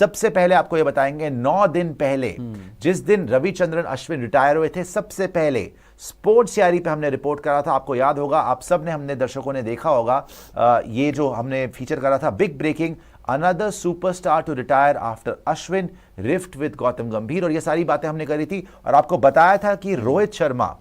सबसे पहले आपको ये बताएंगे 9 दिन पहले जिस दिन रविचंद्रन अश्विन रिटायर हुए थे, सबसे पहले स्पोर्ट्स यारी पे हमने रिपोर्ट करा था। आपको याद होगा, आप सब ने, हमने दर्शकों ने देखा होगा, ये जो हमने फीचर करा था, big breaking, another superstar to retire after Ashwin, rift with Gautam Gambhir, और ये सारी बातें हमने करी थी और आपको बताया था कि रोहित शर्मा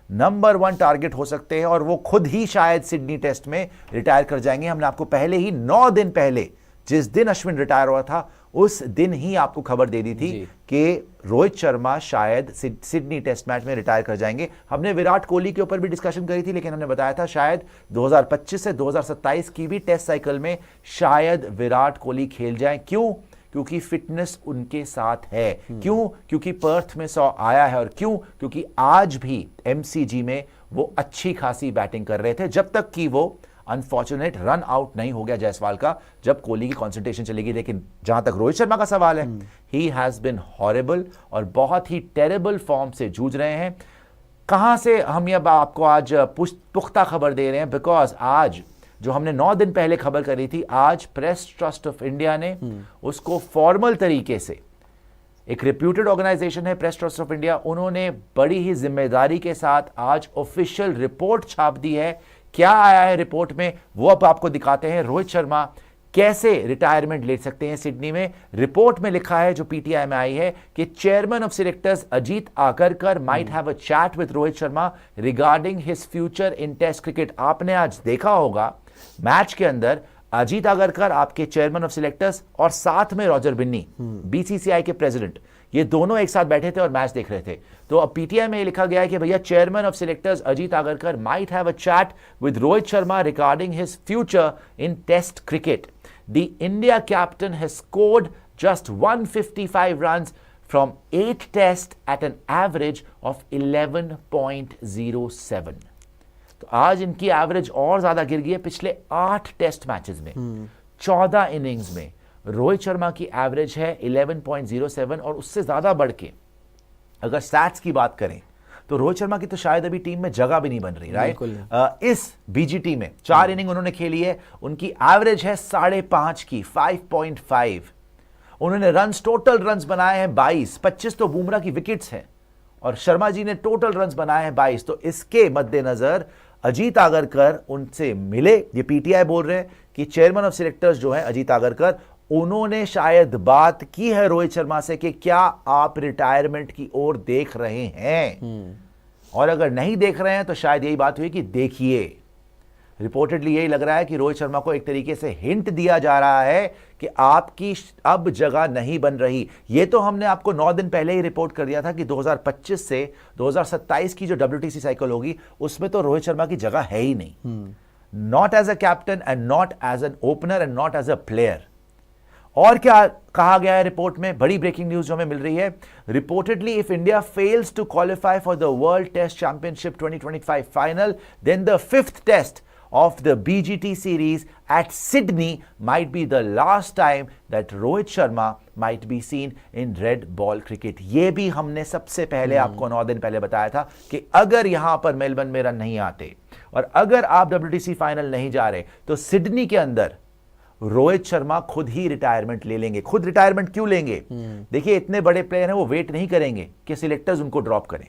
नंबर 1 टारगेट हो सकते हैं और वो खुद ही शायद सिडनी टेस्ट में रिटायर कर जाएंगे। हमने आपको पहले ही 9 दिन पहले, जिस दिन अश्विन रिटायर हुआ था, उस दिन ही आपको खबर दे दी थी कि रोहित शर्मा शायद सिडनी टेस्ट मैच में रिटायर कर जाएंगे। हमने विराट कोहली के ऊपर भी डिस्कशन करी थी, लेकिन हमने बताया था शायद 2025 से 2027 की भी टेस्ट साइकिल में शायद विराट कोहली खेल जाएं। क्यों? क्योंकि फिटनेस उनके साथ है। क्यों? क्योंकि पर्थ में 100 आया है। और क्यों? क्योंकि आज भी एमसीजी में वो अच्छी खासी बैटिंग कर रहे थे, जब तक कि वो अनफॉर्चुनेट रन आउट नहीं हो गया जायसवाल का, जब कोहली की कंसंट्रेशन चलेगी। लेकिन जहां तक रोहित शर्मा का सवाल है, ही हैज बिन हॉरिबल और बहुत ही टेरेबल फॉर्म से जूझ रहे हैं। कहां से हम ये आपको आज पुख्ता खबर दे रहे हैं? बिकॉज आज जो हमने 9 दिन पहले खबर करी थी, आज प्रेस ट्रस्ट ऑफ इंडिया ने उसको फॉर्मल तरीके से, एक रिप्यूटेड ऑर्गेनाइजेशन है प्रेस ट्रस्ट ऑफ इंडिया, उन्होंने बड़ी ही जिम्मेदारी के साथ आज ऑफिशियल रिपोर्ट छाप दी है। क्या आया है रिपोर्ट में, वो अब आपको दिखाते हैं। रोहित शर्मा कैसे रिटायरमेंट ले सकते हैं सिडनी में? रिपोर्ट में लिखा है, जो पीटीआई में आई है, कि chairman of selectors Ajit Agarkar might have a chat with Rohit Sharma regarding his future in test cricket. आपने आज देखा होगा मैच के अंदर अजीत आगरकर, आपके चेयरमैन ऑफ सिलेक्टर्स, और साथ में रॉजर बिन्नी, बीसीसीआई के प्रेसिडेंट, ये दोनों एक साथ बैठे थे और मैच देख रहे थे। तो अब पीटीआई में लिखा गया है कि भैया chairman of selectors Ajit Agarkar might have a chat with Rohit Sharma regarding his future in test cricket. The India captain has scored just 155 runs from 8 test at an average of 11.07। तो आज इनकी एवरेज और ज्यादा गिर गई है। पिछले 8 टेस्ट मैचेस में 14 इनिंग्स में रोहित शर्मा की एवरेज है 11.07, और उससे ज्यादा बढ़ के अगर स्टैट्स की बात करें तो रोहित शर्मा की तो शायद अभी टीम में जगह भी नहीं बन रही, राइट? इस बीजीटी में 4 इनिंग उन्होंने खेली है, उनकी एवरेज है 5.5 की, 5.5। उन्होंने रन्स, टोटल रन्स बनाए हैं 22, 25 तो बुमराह की विकेट्स हैं, और शर्मा जी ने टोटल रन्स बनाए हैं 22। तो इसके मद्देनजर अजीत आगरकर उनसे मिले, ये पीटीआई बोल रहे हैं कि चेयरमैन ऑफ सिलेक्टर्स जो है अजीत आगरकर, उन्होंने शायद बात की है रोहित शर्मा से कि क्या आप रिटायरमेंट की ओर देख रहे हैं, और अगर नहीं देख रहे हैं तो शायद यही बात हुई कि देखिए। रिपोर्टेडली यही लग रहा है कि रोहित शर्मा को एक तरीके से हिंट दिया जा रहा है कि आपकी अब जगह नहीं बन रही। ये तो हमने आपको 9 दिन पहले ही रिपोर्ट कर दिया था कि 2025 से 2027 की जो WTC साइकिल होगी, उसमें तो रोहित शर्मा की जगह है ही नहीं, not as a captain and not as an opener and not as a player. और क्या कहा गया है रिपोर्ट में? बड़ी ब्रेकिंग न्यूज जो हमें मिल रही है। Reportedly if India fails to qualify for the world test championship 2025 final, then the 5th test of the BGT series at Sydney might be the last time that Rohit Sharma might be seen in red ball cricket. ये भी हमने सबसे पहले आपको 9 दिन पहले बताया था कि अगर यहां पर मेलबर्न में रन नहीं आते और अगर आप WTC फाइनल नहीं जा रहे, तो सिडनी के अंदर रोहित शर्मा खुद ही रिटायरमेंट ले लेंगे। खुद रिटायरमेंट क्यों लेंगे? देखिए, इतने बड़े प्लेयर हैं, वो वेट नहीं करेंगे कि सिलेक्टर्स उनको ड्रॉप करें,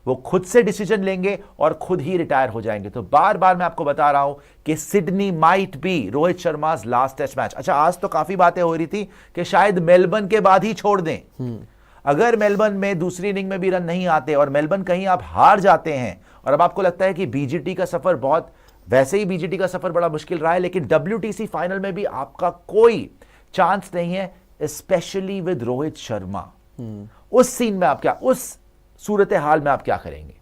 वो खुद से डिसीजन लेंगे और खुद ही रिटायर हो जाएंगे। तो बार बार मैं आपको बता रहा हूं कि Sydney might be Rohit Sharma's last test match. अच्छा, आज तो काफी बातें हो रही थी कि शायद मेलबर्न के बाद ही छोड़ दें। अगर मेलबर्न में दूसरी इनिंग में भी रन नहीं आते और मेलबर्न कहीं आप हार जाते हैं, और अब आपको लगता है कि बीजीटी का सफर बहुत, वैसे ही बीजीटी का सफर बड़ा मुश्किल रहा है, लेकिन WTC फाइनल में भी आपका कोई चांस नहीं है, स्पेशली विद रोहित शर्मा। उस सीन में आप क्या, उस सूरत हाल में आप क्या करेंगे?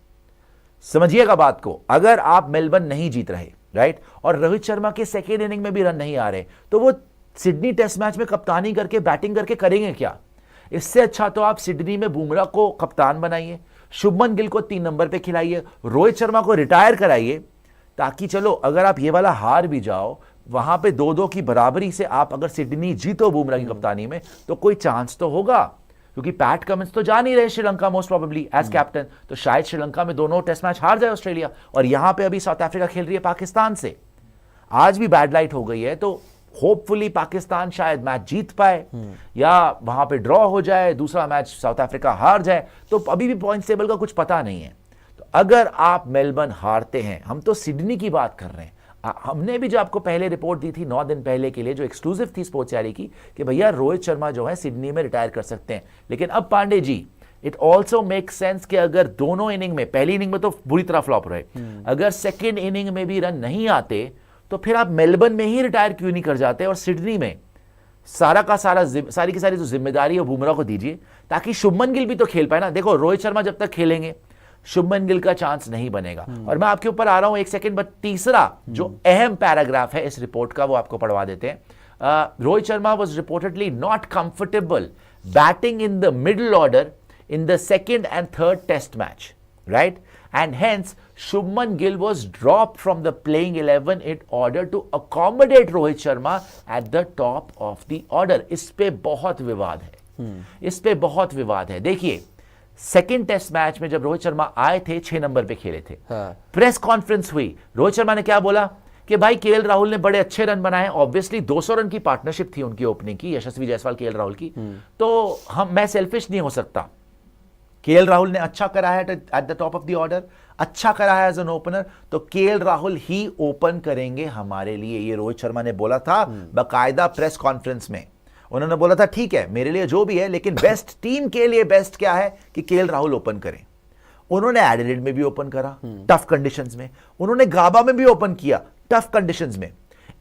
समझिएगा बात को। अगर आप मेलबर्न नहीं जीत रहे, राइट, और रोहित शर्मा के सेकेंड इनिंग में भी रन नहीं आ रहे, तो वो सिडनी टेस्ट मैच में कप्तानी करके, बैटिंग करके करेंगे क्या? इससे अच्छा तो आप सिडनी में बुमराह को कप्तान बनाइए, शुभमन गिल को 3 नंबर पे खिलाइए, रोहित शर्मा को रिटायर कराइए, ताकि चलो अगर आप ये वाला हार भी जाओ, वहां पे 2-2 की बराबरी से आप अगर सिडनी जीतो बुमराह की कप्तानी में, तो कोई चांस तो होगा। क्योंकि पैट कमिंस तो जा नहीं रहे Sri Lanka most probably as captain, तो शायद श्रीलंका में दोनों टेस्ट मैच हार जाए ऑस्ट्रेलिया, और यहां पे अभी साउथ अफ्रीका खेल रही है पाकिस्तान से। आज भी बैड लाइट हो गई है, तो होपफुली पाकिस्तान शायद मैच जीत पाए या वहां पे ड्रॉ हो जाए, दूसरा मैच साउथ अफ्रीका हार जाए, तो अभी भी पॉइंट टेबल का कुछ पता नहीं है। तो अगर आप मेलबर्न हारते हैं, हम तो सिडनी की बात कर रहे हैं, हमने भी जो आपको पहले रिपोर्ट दी थी 9 दिन पहले के लिए, जो एक्सक्लूसिव थी स्पोर्ट्स यारी की, कि भैया रोहित शर्मा जो है सिडनी में रिटायर कर सकते हैं। लेकिन अब Pandey ji, it also make sense कि अगर दोनों इनिंग में, पहली इनिंग में तो बुरी तरह फ्लॉप रहे, अगर सेकेंड इनिंग में भी रन नहीं आते तो फिर आप मेलबर्न में ही रिटायर क्यों नहीं कर जाते और सिडनी में सारा का सारा सारी की सारी जो जिम्मेदारी है बुमराह को दीजिए, ताकि शुभमन गिल भी तो खेल पाए ना। देखो रोहित शर्मा जब तक खेलेंगे शुभमन गिल का चांस नहीं बनेगा। और मैं आपके ऊपर आ रहा हूं एक सेकंड, बट तीसरा जो अहम पैराग्राफ है इस रिपोर्ट का वो आपको पढ़वा देते हैं। Rohit Sharma was reportedly not comfortable batting in the middle order in the second and third test match, right? And hence Shubman Gill was dropped from the playing 11 in order to accommodate Rohit Sharma at the top of the order. इस पे बहुत विवाद है, इस पे बहुत विवाद है। देखिए सेकेंड टेस्ट मैच में जब रोहित शर्मा आए थे 6 नंबर पे खेले थे, प्रेस कॉन्फ्रेंस हुई, रोहित शर्मा ने क्या बोला कि भाई केएल राहुल ने बड़े अच्छे रन बनाए, ऑब्वियसली 200 रन की पार्टनरशिप थी उनकी ओपनिंग की, यशस्वी जायसवाल केएल राहुल की, तो मैं सेल्फिश नहीं हो सकता। केएल राहुल ने अच्छा करा है eight the top of the order, अच्छा करा है एज एन ओपनर, तो केएल राहुल ही ओपन करेंगे हमारे लिए, ये रोहित शर्मा ने बोला था बाकायदा प्रेस कॉन्फ्रेंस में। उन्होंने बोला था ठीक है मेरे लिए जो भी है, लेकिन बेस्ट टीम के लिए बेस्ट क्या है कि केएल राहुल ओपन करें। उन्होंने एडिलेड में भी ओपन करा टफ कंडीशंस में, उन्होंने गाबा में भी ओपन किया टफ कंडीशंस में।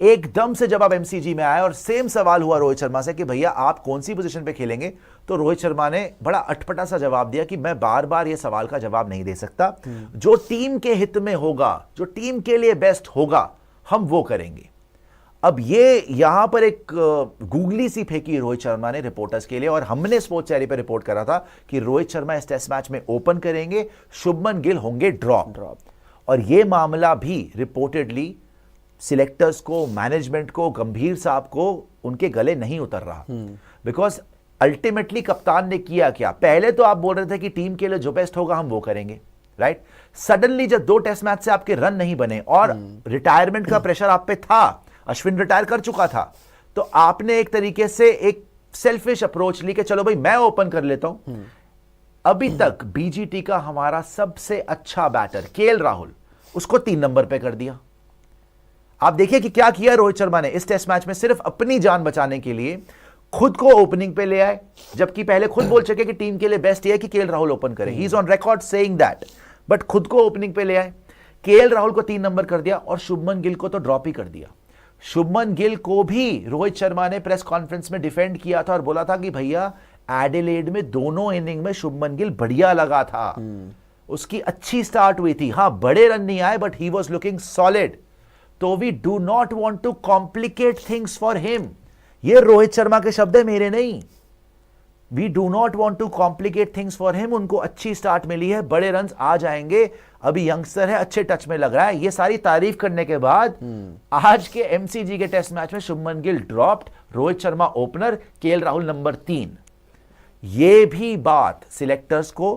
एकदम से जब आप एमसीजी में आए और सेम सवाल हुआ रोहित शर्मा से कि भैया आप कौन सी पोजीशन पे खेलेंगे, तो रोहित शर्मा ने बड़ा अटपटा सा जवाब दिया कि मैं बार बार ये सवाल का जवाब नहीं दे सकता, जो टीम के हित में होगा, जो टीम के लिए बेस्ट होगा, हम वो करेंगे। अब ये यहां पर एक गूगली सी फेंकी रोहित शर्मा ने रिपोर्टर्स के लिए, और हमने स्पोर्ट्स चैनल पर रिपोर्ट करा था कि रोहित शर्मा इस टेस्ट मैच में ओपन करेंगे, शुभमन गिल होंगे ड्रॉप। और यह मामला भी रिपोर्टेडली सिलेक्टर्स को, मैनेजमेंट को, गंभीर साहब को उनके गले नहीं उतर रहा, बिकॉज अल्टीमेटली कप्तान ने किया क्या, पहले तो आप बोल रहे थे कि टीम के लिए जो बेस्ट होगा हम वो करेंगे, राइट? सडनली जब 2 टेस्ट मैच से आपके रन नहीं बने और रिटायरमेंट का प्रेशर आप पे था, अश्विन रिटायर कर चुका था, तो आपने एक तरीके से एक सेल्फिश अप्रोच ली कि चलो भाई मैं ओपन कर लेता हूं। अभी तक बीजीटी का हमारा सबसे अच्छा बैटर केएल राहुल, उसको 3 नंबर पे कर दिया। आप देखिए कि क्या किया रोहित शर्मा ने इस टेस्ट मैच में, सिर्फ अपनी जान बचाने के लिए खुद को ओपनिंग पे ले आए, जबकि पहले खुद बोल चुके कि टीम के लिए बेस्ट ये है कि केएल राहुल ओपन करे, he is on record saying that, but खुद को ओपनिंग पे ले आए, केएल राहुल को 3 नंबर कर दिया और शुभमन गिल को तो ड्रॉप ही कर दिया। शुभमन गिल को भी रोहित शर्मा ने प्रेस कॉन्फ्रेंस में डिफेंड किया था और बोला था कि भैया एडिलेड में दोनों इनिंग में शुभमन गिल बढ़िया लगा था, उसकी अच्छी स्टार्ट हुई थी, हां बड़े रन नहीं आए but he was looking solid, तो we do not want to complicate things for him. ये रोहित शर्मा के शब्द है, मेरे नहीं। We do not want to complicate things for him, उनको अच्छी स्टार्ट मिली है, बड़े रन आ जाएंगे, अभी यंगस्टर है, अच्छे टच में लग रहा है। ये सारी तारीफ करने के बाद आज के एमसीजी के टेस्ट मैच में Shubman Gill dropped, Rohit Sharma opener, KL Rahul number 3। ये भी बात सिलेक्टर्स को,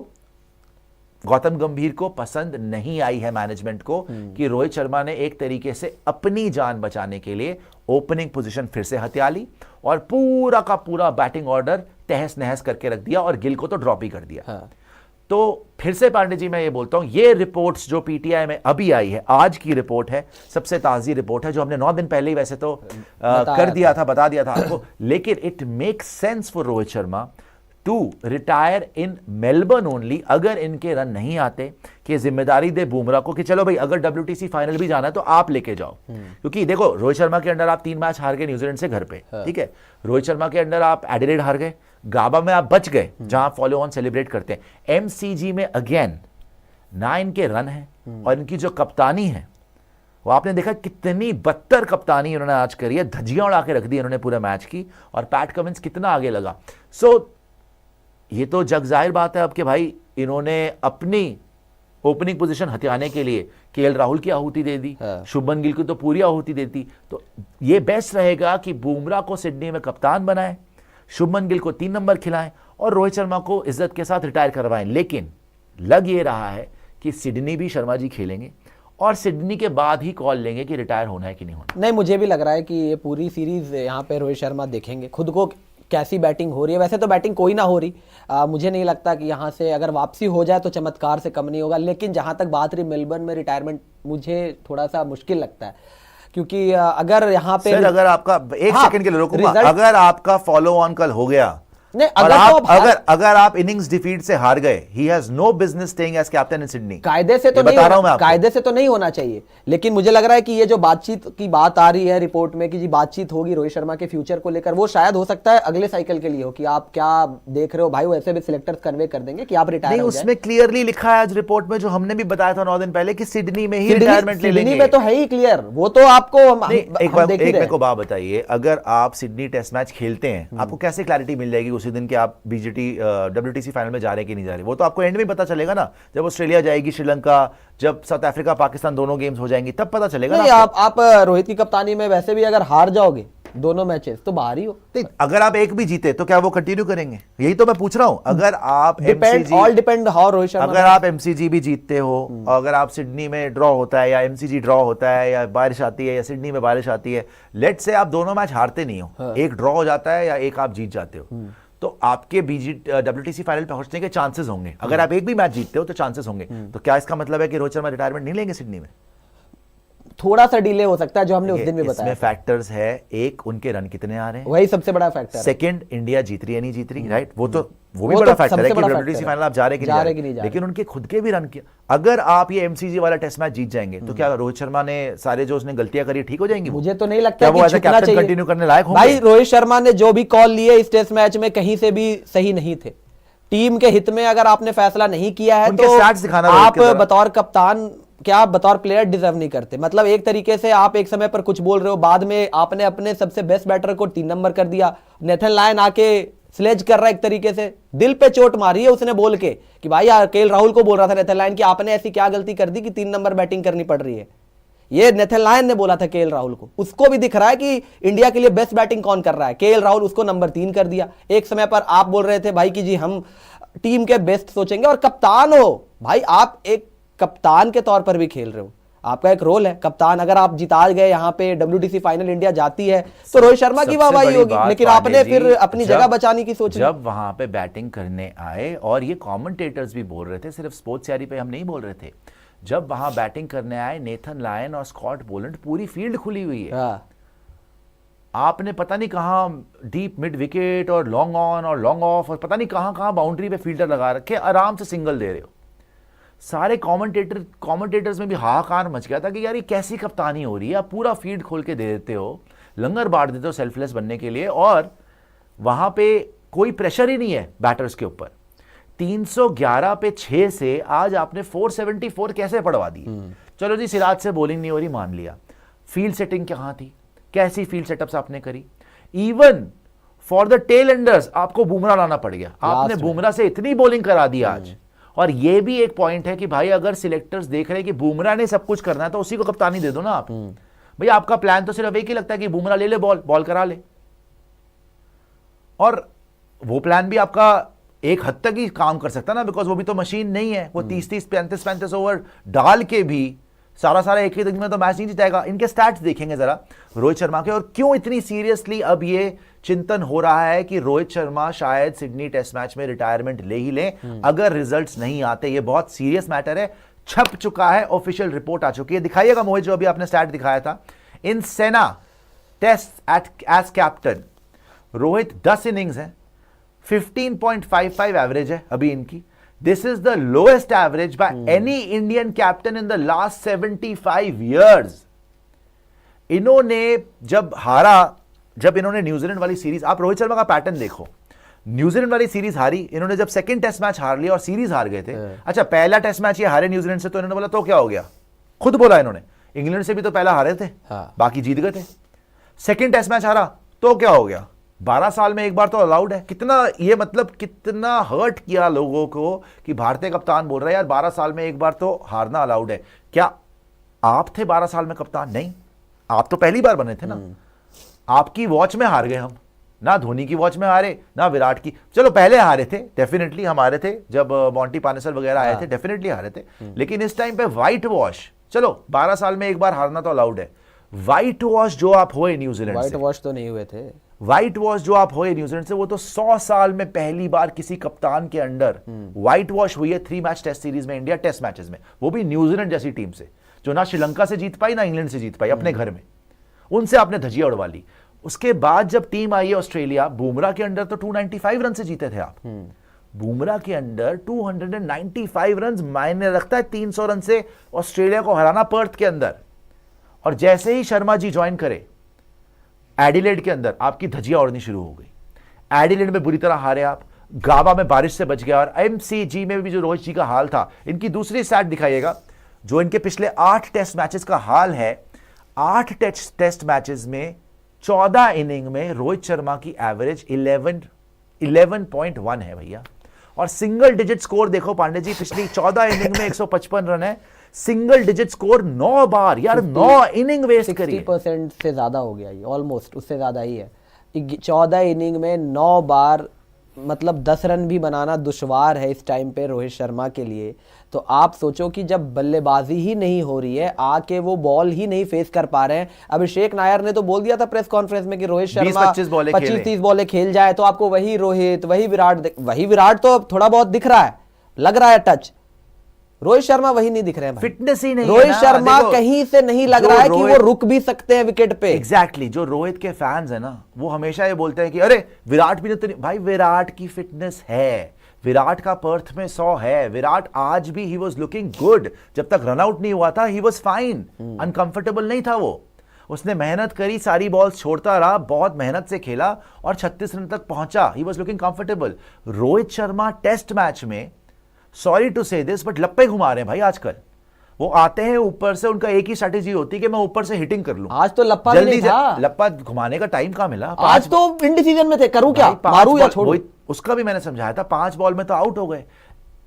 गौतम गंभीर को पसंद नहीं आई है, मैनेजमेंट को, कि रोहित शर्मा ने एक तरीके से अपनी जान बचाने के लिए ओपनिंग पोजीशन फिर से हथिया ली और पूरा का पूरा बैटिंग ऑर्डर तहस नहस करके रख दिया और गिल को तो ड्रॉप ही कर दिया। तो फिर से पांडे जी मैं ये बोलता हूं, ये रिपोर्ट्स जो पीटीआई में अभी आई है, आज की रिपोर्ट है, सबसे ताजी रिपोर्ट है, जो हमने 9 दिन पहले ही वैसे तो कर दिया था, बता दिया था आपको, लेकिन it makes sense for Rohit Sharma to retire in Melbourne only, अगर इनके रन नहीं आते, कि जिम्मेदारी दे बुमराह को कि चलो भाई अगर WTC फाइनल भी जाना है तो आप लेके जाओ। क्योंकि देखो रोहित शर्मा के अंडर आप 3 मैच हार गए न्यूजीलैंड से घर पे, ठीक है, रोहित शर्मा के अंडर आप एडिलेड हार गए, गाबा में आप बच गए जहां फॉलो ऑन सेलिब्रेट करते हैं, एमसीजी में अगेन 9 के रन है और इनकी जो कप्तानी है वो आपने देखा कितनी बदतर कप्तानी इन्होंने आज करी है, धज्जियां उड़ा के रख दी इन्होंने पूरे मैच की, और पैट कमिंस कितना आगे लगा। सो ये तो जग जाहिर बात है अब कि भाई इन्होंने अपनी ओपनिंग पोजीशन हथियाने के लिए केएल राहुल की आहुति दे दी, शुभमन गिल की तो पूरी आहुति देती, तो ये बेस्ट रहेगा कि बुमराह को सिडनी में कप्तान बनाएं, शुभमन गिल को 3 नंबर खिलाएं और रोहित शर्मा को इज्जत के साथ रिटायर करवाएं। लेकिन लग ये रहा है कि सिडनी भी शर्मा जी खेलेंगे और सिडनी के बाद ही कॉल लेंगे कि रिटायर होना है कि नहीं होना। नहीं, मुझे भी लग रहा है कि ये पूरी सीरीज यहाँ पे रोहित शर्मा देखेंगे खुद को कैसी बैटिंग हो रही है। वैसे तो बैटिंग कोई ना हो रही, मुझे नहीं लगता कि यहाँ से अगर वापसी हो जाए तो चमत्कार से कम नहीं होगा। लेकिन जहाँ तक बात रही मेलबर्न में रिटायरमेंट, मुझे थोड़ा सा मुश्किल लगता है, क्योंकि अगर यहाँ पे सर अगर आपका एक सेकंड के लिए रोकूंगा, अगर आपका फॉलो ऑन कल हो गया, नहीं, अगर आप इनिंग्स डिफीट से हार गए, he has no business staying as captain in Sydney. कायदे से तो नहीं होना, कायदे से तो नहीं होना चाहिए, लेकिन मुझे लग रहा है कि ये जो बातचीत की बात आ रही है रिपोर्ट में कि जी बातचीत होगी रोहित शर्मा के फ्यूचर को लेकर, वो शायद हो सकता है अगले साइकिल के लिए हो कि आप क्या देख रहे हो भाई। वैसे भी सिलेक्टर्स कन्वे कर देंगे कि आप रिटायर हो जाए। उसमें क्लियरली लिखा है आज रिपोर्ट में, जो हमने भी बताया था 9 दिन पहले, कि सिडनी में ही रिटायरमेंट ले लेंगे। सिडनी में तो है ही क्लियर, वो तो आपको एक मेरे को बात बताइए, अगर आप सिडनी टेस्ट मैच खेलते हैं, आपको कैसे क्लैरिटी मिल जाएगी उसी दिन कि आप WTC फाइनल में जा रहे कि नहीं जा रहे? वो तो आपको एंड में पता चलेगा ना, जब ऑस्ट्रेलिया जाएगी, श्रीलंका, जब साउथ अफ्रीका पाकिस्तान दोनों गेम्स हो जाएंगी, तब पता चलेगा ना। आप रोहित की कप्तानी में वैसे भी अगर हार जाओगे दोनों मैचेस तो बाहर ही हो। अगर आप एक भी जीते तो क्या वो कंटिन्यू करेंगे? यही तो मैं पूछ रहा हूं। अगर आप डिपेंड हाउ रोहित शर्मा, अगर आप MCG भी जीतते हो, अगर आप सिडनी में ड्रॉ होता है या MCG ड्रॉ होता है या बारिश आती है या सिडनी में बारिश आती है, लेट्स से आप दोनों मैच हारते नहीं हो, एक ड्रॉ हो जाता है या एक आप जीत जाते हो, तो आपके WTC फाइनल पहुंचने के चांसेस होंगे। अगर आप एक भी मैच जीतते हो तो चांसेस होंगे। तो क्या इसका मतलब है कि रोहित शर्मा रिटायरमेंट नहीं लेंगे सिडनी में? थोड़ा सा डिले हो सकता है, जो हमने उस दिन भी बताया। इसमें फैक्टर्स है, एक उनके रन कितने आ रहे हैं, वही सबसे बड़ा फैक्टर है। सेकंड, इंडिया जीत रही है नहीं जीत रही, राइट? वो भी बड़ा फैक्टर है कि WTC फाइनल आप जा रहे कि नहीं जा रहे। लेकिन उनके खुद के भी रन किया। अगर आप ये MCG वाला टेस्ट मैच जीत जाएंगे तो क्या रोहित शर्मा ने सारे जो उसने गलतियां करी ठीक हो जाएंगी? मुझे तो नहीं लगता कि वो ऐसा कैप्टन कंटिन्यू करने लायक होंगे। भाई रोहित शर्मा ने जो भी कॉल लिए इस टेस्ट मैच में कहीं से भी सही नहीं थे। टीम के हित में अगर आपने फैसला नहीं किया है तो आप बतौर कप्तान, क्या आप बतौर प्लेयर डिजर्व नहीं करते। मतलब एक तरीके से आप एक समय पर कुछ बोल रहे हो, बाद में आपने अपने सबसे बेस्ट बैटर को 3 नंबर कर दिया। नेथन लायन आके स्लेज कर रहा है, एक तरीके से दिल पे चोट मारी है उसने बोल के कि भाई केएल राहुल को बोल रहा था नेथन लायन कि आपने ऐसी क्या गलती कर दी कि 3 नंबर बैटिंग करनी पड़ रही है। ये नेथन लायन ने बोला था केएल राहुल को। उसको भी दिख रहा है कि इंडिया के लिए बेस्ट बैटिंग कौन कर रहा है। केएल राहुल उसको नंबर 3 कर दिया। एक समय पर आप बोल रहे थे भाई कि जी हम टीम के बेस्ट सोचेंगे, और कप्तान हो भाई, आप एक कप्तान के तौर पर भी खेल रहे हो, आपका एक रोल है कप्तान। अगर आप जिता गए यहाँ पे WTC फाइनल, इंडिया जाती है, तो रोहित शर्मा की वाहवाही होगी, लेकिन आपने फिर अपनी जगह बचाने की सोची। जब वहां पे बैटिंग करने आए, और ये कमेंटेटर्स भी बोल रहे थे, सिर्फ स्पोर्ट्स यारी पे हम नहीं बोल रहे थे, जब वहां बैटिंग करने आए नेथन लायन और स्कॉट बोलैंड, पूरी फील्ड खुली हुई है। आपने पता नहीं कहां डीप मिड विकेट और लॉन्ग ऑन और लॉन्ग ऑफ और पता नहीं कहां बाउंड्री पे फील्डर लगा रखे, आराम से सिंगल दे रहे हो। सारे कमेंटेटर्स में भी हाहाकार मच गया था कि यार ये कैसी कप्तानी हो रही है, आप पूरा फील्ड खोल के दे देते हो, लंगर बांट देते हो सेल्फलेस बनने के लिए, और वहां पे कोई प्रेशर ही नहीं है बैटर्स के ऊपर। 311 पे 6 से आज आपने 474 कैसे पड़वा दी? चलो जी, सिराज से बॉलिंग नहीं हो रही, मान लिया। फील्ड सेटिंग कहां थी? कैसी फील्ड सेटअप्स आपने करी? Even for the tell Anders आपको बुमराह लाना पड़ गया। आपने बुमराह से इतनी बॉलिंग करा दी आज। और ये भी एक पॉइंट है कि भाई अगर सिलेक्टर्स देख रहे हैं कि बुमराह ने सब कुछ करना है तो उसी को कप्तानी दे दो ना आप। भाई आपका प्लान तो सिर्फ एक ही लगता है कि बुमराह ले ले बॉल करा ले, और वो प्लान भी आपका एक हद तक ही काम कर सकता ना, बिकॉज वो भी तो मशीन नहीं है। वो 30-30, 35-35 ओवर डाल के भी सारा एक ही दिन में तो मैच नहीं जीतेगा। इनके स्टैट्स देखेंगे जरा रोहित शर्मा के, और क्यों इतनी सीरियसली अब ये चिंतन हो रहा है कि रोहित शर्मा शायद सिडनी टेस्ट मैच में रिटायरमेंट ले ही लें अगर रिजल्ट्स नहीं आते। ये बहुत सीरियस मैटर है, छप चुका है, ऑफिशियल रिपोर्ट आ चुकी है। दिखाइएगा मोहित, जो अभी आपने स्टैट दिखाया था। In SENA test as captain Rohit 10 innings है, 15.55 एवरेज है अभी इनकी। This is the lowest average by any Indian captain in the last 75 years. इन्होंने जब इन्होंने न्यूजीलैंड वाली सीरीज, आप रोहित शर्मा का पैटर्न देखो, न्यूजीलैंड वाली सीरीज हारी इन्होंने, जब सेकंड टेस्ट मैच हार लिया और सीरीज हार गए थे। अच्छा, पहला टेस्ट मैच ये हारे न्यूजीलैंड से, तो इन्होंने बोला तो क्या हो गया, खुद बोला इन्होंने, इंग्लैंड से भी तो पहला हारे थे, बाकी जीत गए थे। सेकंड टेस्ट मैच हारा तो क्या हो गया, 12 साल में एक बार तो अलाउड है। कितना ये मतलब कितना हर्ट किया लोगों को कि भारतीय कप्तान बोल रहा है यार 12 साल में एक बार तो हारना अलाउड है। क्या आप थे 12 साल में कप्तान? नहीं, आप तो पहली बार बने थे ना। आपकी वॉच में हार गए हम, ना धोनी की वॉच में हारे, ना विराट की। चलो पहले हारे थे, डेफिनेटली हम हारे थे, जब मॉन्टी पानेसर वगैरह आए थे, डेफिनेटली हारे थे। लेकिन इस टाइम पे व्हाइट वॉश चलो 12 साल में एक बार हारना तो अलाउड है। व्हाइट वॉश जो आप हुए न्यूजीलैंड से, व्हाइट वॉश तो नहीं हुए थे। व्हाइट वॉश जो आप हुए न्यूजीलैंड से, वो तो 100 साल में पहली बार किसी कप्तान के अंडर व्हाइट वॉश हुई है 3 मैच टेस्ट सीरीज में, इंडिया टेस्ट मैचेस में, वो भी न्यूजीलैंड जैसी टीम से जो ना श्रीलंका से जीत पाई ना इंग्लैंड से जीत पाई अपने घर में, उनसे आपने धजिया उड़वा ली। उसके बाद जब टीम आई है ऑस्ट्रेलिया, बुमराह के अंडर तो 295 रन से जीते थे आप। बुमराह के अंडर 295 रन मायने रखता है 300 रन से ऑस्ट्रेलिया को हराना पर्थ के अंदर। और जैसे ही शर्मा जी ज्वाइन करे एडिलेड के अंदर, आपकी धजिया उड़नी शुरू हो गई। एडिलेड में बुरी तरह हारे आप, गाबा में बारिश से बच गया, और एमसीजी में भी जो रोहित जी का हाल था, इनकी दूसरी स्टैट दिखाइएगा जो इनके पिछले 8 टेस्ट मैचेस का हाल है। 8 टेस्ट मैचेस में 14 इनिंग में रोहित शर्मा की एवरेज 11.1 है भैया। और सिंगल डिजिट स्कोर देखो पांडे जी, पिछली 14 इनिंग में 155 रन है, सिंगल डिजिट स्कोर 9 बार यार, 9 इनिंग वेस्ट करिए। 60% से ज्यादा हो गया ये, ऑलमोस्ट उससे ज्यादा ही है। 14 इनिंग में 9 बार, मतलब 10 रन भी बनाना दुश्वार है इस टाइम पे रोहित शर्मा के लिए। तो आप सोचो कि जब बल्लेबाजी ही नहीं हो रही है, आके वो बॉल ही नहीं फेस कर पा रहे हैं। अभिषेक नायर ने तो बोल दिया था प्रेस कॉन्फ्रेंस में कि रोहित शर्मा 25-30 बॉलें खेल जाए तो आपको वही रोहित, वही विराट तो थोड़ा बहुत दिख रहा है, लग रहा है टच। रोहित शर्मा वही नहीं दिख रहे हैं, फिटनेस ही नहीं। रोहित शर्मा कहीं से नहीं लग रहा है कि वो रुक भी सकते हैं विकेट पे। एग्जैक्टली, जो रोहित के फैंस है ना, वो हमेशा ये बोलते हैं कि अरे विराट भी तो, भाई विराट की फिटनेस है, विराट का पर्थ में 100 है, विराट आज भी ही वॉज लुकिंग गुड। जब तक रन आउट नहीं हुआ था ही वॉज फाइन, अनकंफर्टेबल नहीं था वो। उसने मेहनत करी, सारी बॉल्स छोड़ता रहा, बहुत मेहनत से खेला और 36 रन तक पहुंचा, he was looking comfortable. Rohit Sharma test match में, sorry to say this, but लप्पे घुमा रहे हैं भाई आजकल। वो आते हैं ऊपर से, उनका एक ही स्ट्रेटेजी होती है कि मैं ऊपर से हिटिंग कर लूं। आज तो लप्पा जल्दी था, लप्पा घुमाने का टाइम कहां मिला? आज तो इंडिसीजन में थे, करूं क्या, मारूं या छोड़ूं? उसका भी मैंने समझाया था, 5 बॉल में तो आउट हो गए।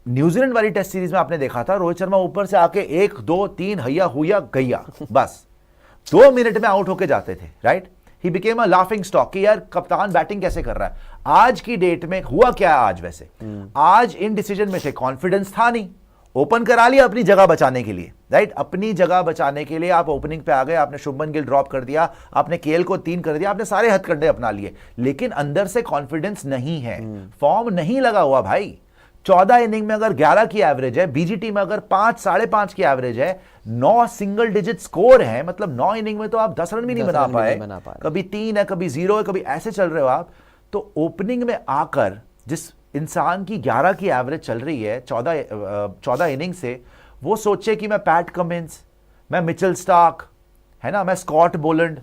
न्यूजीलैंड वाली टेस्ट सीरीज में आपने देखा था रोहित शर्मा ऊपर से आके 1 2 3 हैया हुआ गैया, बस 2 मिनट में आउट होके जाते थे, right. He became a laughing stock कि यार कप्तान बैटिंग कैसे कर रहा है। आज की डेट में हुआ क्या है आज? वैसे आज इन डिसीजन में से कॉन्फिडेंस था नहीं, ओपन करा लिया अपनी जगह बचाने के लिए, राइट। अपनी जगह बचाने के लिए आप ओपनिंग पे आ गए, आपने शुभमन गिल ड्रॉप कर दिया, आपने केएल को 3 कर दिया, आपने सारे हथकंडे अपना लिए, लेकिन अंदर से कॉन्फिडेंस नहीं है, फॉर्म नहीं लगा हुआ भाई। 14 इनिंग में अगर 11 की एवरेज है, बीजीटी में अगर 5 साढ़े 5 की एवरेज है, 9 सिंगल डिजिट स्कोर है, मतलब 9 इनिंग में तो आप 10 रन भी नहीं बना पाए, कभी 3 है, कभी 0 है, कभी ऐसे चल रहे हो आप। तो ओपनिंग में आकर जिस इंसान की 11 की एवरेज चल रही है 14 इनिंग से, वो सोचे कि मैं पैट कमिंस, मैं मिचेल स्टार्क, है ना, मैं स्कॉट बोलैंड,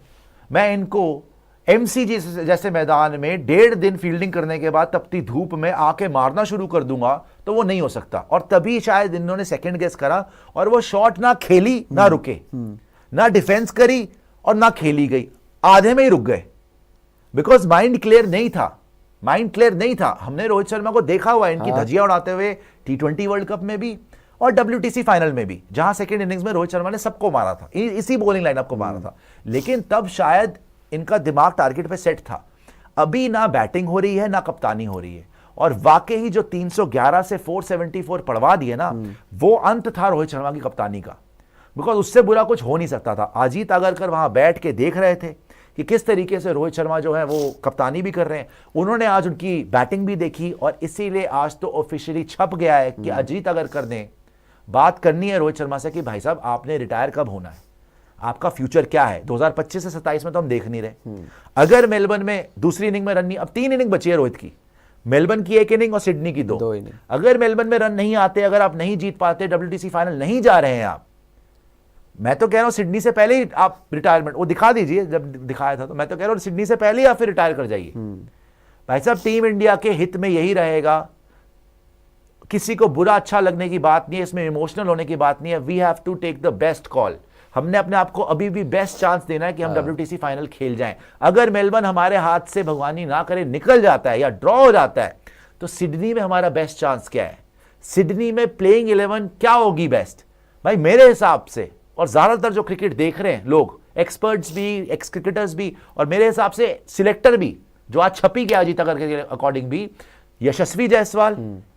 मैं इनको एमसीजी जैसे मैदान में 1.5 दिन फील्डिंग करने के बाद तपती धूप में आके मारना शुरू कर दूंगा, तो वो नहीं हो सकता। और तभी शायद इन्होंने सेकंड गेस करा और वो शॉट ना खेली ना रुके, ना डिफेंस करी और ना खेली गई, आधे में ही रुक गए, बिकॉज माइंड क्लियर नहीं था, माइंड क्लियर नहीं था। हमने रोहित शर्मा को देखा हुआ है इनकी धजिया उड़ाते हुए T20 वर्ल्ड कप में भी और WTC फाइनल में भी, जहां सेकंड इनिंग्स में रोहित शर्मा ने सबको मारा था, इसी बॉलिंग लाइनअप को मारा था, लेकिन तब शायद इनका दिमाग टारगेट पे सेट था। अभी ना बैटिंग हो रही है ना कप्तानी हो रही है, और वाकई जो 311 से 474 पड़वा दिए ना, वो अंत था रोहित शर्मा की कप्तानी का, बिकॉज उससे बुरा कुछ हो नहीं सकता था। अजीत आगरकर वहां बैठ के देख रहे थे कि किस तरीके से रोहित शर्मा जो है वो कप्तानी भी कर रहे हैं, उन्होंने आज उनकी बैटिंग भी देखी, और इसीलिए आज तो ऑफिशियली छप गया है कि अजीत आगरकर ने बात करनी है रोहित शर्मा से कि भाई साहब आपने रिटायर कब होना है, आपका फ्यूचर क्या है। 2025 से 27 में तो हम देख नहीं रहे। अगर मेलबर्न में दूसरी इनिंग में रन नहीं, अब 3 इनिंग बची है रोहित की, मेलबर्न की 1 इनिंग और सिडनी की 2 इनिंग। अगर मेलबर्न में रन नहीं आते, अगर आप नहीं जीत पाते, WTC फाइनल नहीं जा रहे हैं आप, मैं तो कह रहा हूं सिडनी से पहले ही आप रिटायरमेंट वो दिखा दीजिए, जब दिखाया था तो मैं तो कह रहा हूं सिडनी से पहले ही आप फिर रिटायर कर जाइए। भाई साहब टीम इंडिया के हित में यही रहेगा, किसी को बुरा अच्छा लगने की बात नहीं है, इसमें इमोशनल होने की बात नहीं है। We have to take the best call, हमने अपने आप को अभी भी बेस्ट चांस देना है कि हम WTC फाइनल खेल जाएं। अगर मेलबर्न हमारे हाथ से भगवानी ना करे निकल जाता है या ड्रॉ हो जाता है, तो सिडनी में हमारा बेस्ट चांस क्या है, सिडनी में प्लेइंग 11 क्या होगी बेस्ट भाई मेरे हिसाब से। और ज्यादातर जो क्रिकेट देख रहे हैं लोग, एक्सपर्ट्स भी, एक्स क्रिकेटर्स भी, और मेरे हिसाब से सिलेक्टर भी, जो आज छपी गया अजीत आगरकर के अकॉर्डिंग भी, Yashasvi Jaiswal,